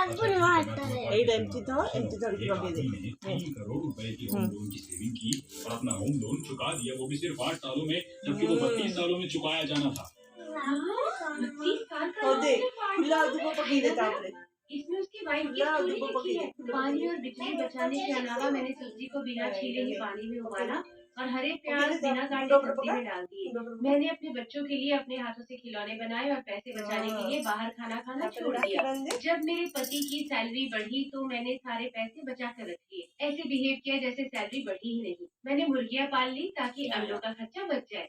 এইটা এমটি ধরে লগে দে 3 करोड़ रुपए की होम लोन की सेविंग की और अपना होम लोन चुका दिया, वो भी सिर्फ 8 सालों में, जबकि वो 32 सालों में चुकाया जाना था। 32 साल का ओ लोन दे सिर्फ 8 खुला साल दुबो में पकी दे तापरे इसमें उसकी वाइफ की खुला स्टोरी दुबो लिखी पकी है। दे पानी और बिजली बचाने के अलावा मैंने सब्जी को बिना छीले ही पानी में उबाला और हरे प्याज बिना काटे सब्जी में डाल दिए। मैंने अपने बच्चों के लिए अपने हाथों से खिलौने बनाए और पैसे बचाने के लिए बाहर खाना खाना छोड़ दिया। जब मेरे पति की सैलरी बढ़ी तो मैंने सारे पैसे बचा कर रख लिए। ऐसे बिहेव किया जैसे सैलरी बढ़ी ही नहीं। मैंने मुर्गियां पाल ली ताकि अंडों का खर्चा बच जाए।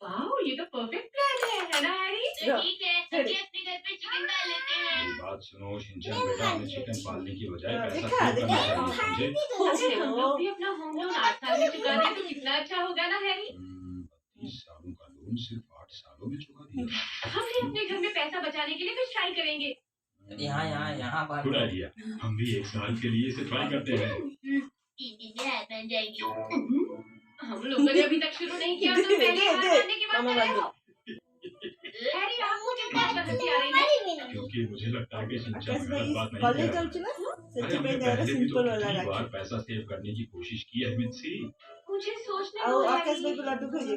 वाह, ये तो परफेक्ट प्लान है ना हैरी? तो ठीक है, सभी अपने घर पे चिकन पाल लेते हैं। मेरी बात सुनो शिनचैन बेटा, हमें चिकन पालने की बजाय पैसा दिखा, सेव करना दिखा। चाहिए, समझे? अगर हम लोग भी अपना होम लोन 8 साल में चुका दें तो कितना अच्छा होगा ना हैरी? 30 सालों का लोन सिर्फ 8 सालों में चुका दिया। हम भी अपने घर में पैसा बचाने के लिए कुछ ट्राई करेंगे। यहाँ बात गुड आइडिया, हम भी 1 साल के लिए इसे ट्राई करते हैं। 3 दिन में हाथ बन जाएगी। हम लोगों ने अभी तक शुरू नहीं किया तो पहले हार मानने की बात कर रहे हो। हैरी, आपको किस बात पर हंसी आ रही है? क्योंकि मुझे लगता है कि शिनचैन आकाश गलत भाई बात नहीं कॉलेज कह रहा। जाऊँ ना अरे सच्ची हमने पे जरा पहले भी तो सिंपल वाला कितनी बार रखी पैसा सेव करने की कोशिश की है मित्सी, मुझे सोचने आओ दो आकाश भाई हैरी। को लड्डू खाइए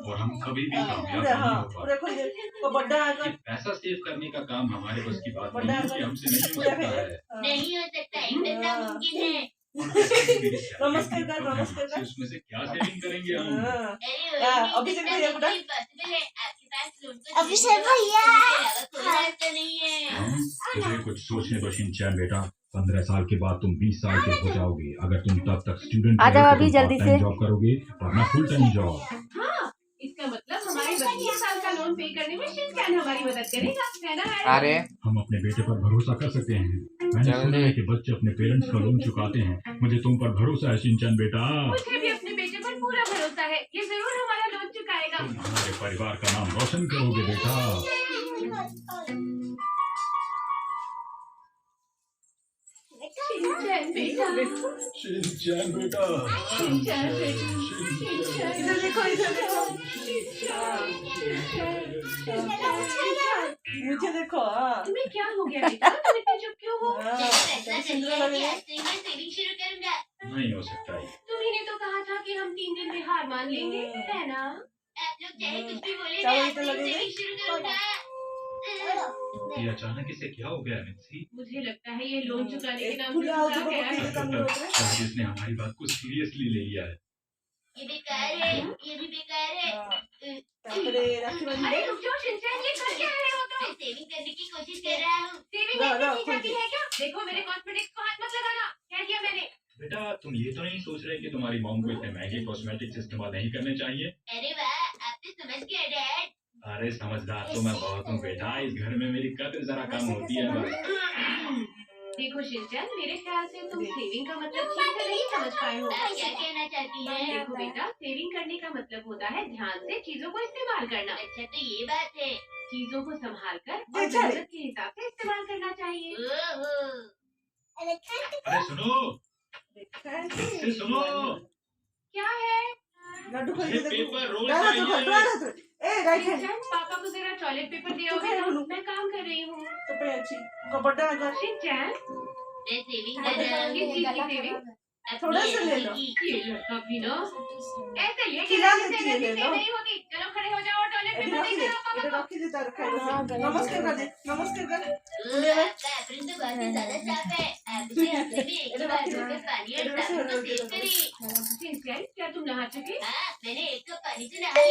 और हम कभी भी कामयाब पूरा नहीं हाँ हो पूरा पाते। खोल दे वो बड़ा कि आकर पैसा सेव करने का काम हमारे बस की बात बड़ा नहीं है, कि आकर हमसे नहीं हो पूरा सकता खाइए है। नहीं हो सकता, एकदम नामुमकिन है। और पैसे की मेरी सैलरी नमस्कार कर, इतनी कम है, नमस्कार कर। उसमें से क्या सेविंग करेंगे हम? हाँ अरे हाँ, वो अभी नहीं तक नहीं सकता, है, बिल्कुल impossible है। आपके पास लोन को अभिषेक छीनने भैया। के अलावा कोई रास्ता नहीं है। तुझे कुछ सोचने दो शिनचैन बेटा, 15 साल के बाद तुम 20 साल के हो जाओगे। अगर तुम तब तक स्टूडेंट आ जाओ रहे तो अभी तुम जल्दी पार्ट टाइम से। जॉब करोगे वरना फुल टाइम जॉब। हाँ, इसका मतलब हमारे 32 साल का लोन पे करने में शिनचैन हमारी मदद करेगा, है ना हैरी? अरे हम अपने बेटे पर भरोसा कर सकते हैं। मैंने सुना है कि बच्चे अपने पेरेंट्स का लोन चुकाते हैं। मुझे तुम पर भरोसा है शिनचैन बेटा। मुझे भी अपने बेटे पर पूरा भरोसा है। ये जरूर हमारा लोन चुकाएगा। तुम हमारे परिवार का नाम रोशन करोगे बेटा। शिनचैन बेटा, शिनचैन बेटा, शिनचैन बेटा, इधर देखो मुझे देखो हाँ तुम्हें क्या हो गया बेटा? तुम इतने चुप क्यों हो? हाँ, मैंने फैसला कर लिया है कि लगेगा। आज से मैं सेविंग शुरू करूंगा। नहीं हो सकता है। तुम्ही ने तो कहा था कि हम 3 दिन में हार मान लेंगे, है ना? आप लोग चाहे कुछ भी बोले, चावल मैं आज तो से लगेगा। सेविंग शुरू करूंगा। ये अचानक इसे क्या हो गया मित्सी? मुझे लगता है ये लोन चुकाने के नाम खुला से जो चुका गया पकी है। दे काम होता है शायद इसने हमारी बात को सीरियसली ले लिया है। ये बेकार है, ये भी बेकार है। तापरे राखी बंधन अरे रुक जाओ शिनचैन, ये कर क्या रहे हो तुम? मैं सेविंग करने की कोशिश कर रहा हूँ। सेविंग ला, ऐसे ला, की खोल जाती दे। है क्या? देखो मेरे कॉस्मेटिक्स को हाथ मत लगाना, कह दिया मैंने। बेटा तुम ये तो नहीं सोच रहे कि तुम्हारी मॉम को इतने महंगे कॉस्मेटिक्स इस्तेमाल नहीं करने चाहिए? अरे वाह, आप तो समझ गए डैड। अरे समझदार तो मैं बहुत हूँ बेटा, इस घर में मेरी कद्र जरा कम होती है बस। देखो शिनचैन, मेरे ख्याल से तुम सेविंग का मतलब ठीक से नहीं समझ पाए हो। आप क्या कहना चाहती हैं? देखो बेटा, सेविंग करने का मतलब होता है ध्यान से चीजों को इस्तेमाल करना। अच्छा तो ये बात है। चीजों को संभाल कर और अच्छा है। जरूरत के हिसाब से इस्तेमाल करना चाहिए। ओहो, अरे सुनो, इससे सुनो, क्या है? लड्डू खाई ये दे पेपर रोल डाला तो चाहिए। डाला तो ए राइट हैंड शिनचैन, पापा को जरा टॉयलेट पेपर दे आओगे ना? मैं काम कर रही हूँ। तो पे अच्छी को बड़ा आकर शिनचैन, मैं सेविंग कर रहा हूँ। किस चीज की सेविंग? थोड़ा सा ले लो। अपनी ये लड़का भी ना ऐसे लेके खिला जाने देती से है, एनर्जी ले सेव लो। नहीं होगी। चलो खड़े हो जाओ और टॉयलेट इधर पेपर रखी दे दे दो पापा इधर को। रखी दे तार खाई नमस्कार कर दे नमस्कार कर आपका एप्रन तो बहुत ही ज्यादा साफ है। आप इसे हफ्ते में एक ही बार धोकर पानी और साबुन को सेव करें। शिनचैन, क्या तुम नहा चुके? हाँ, मैंने 1 कप पानी से नहा लिया।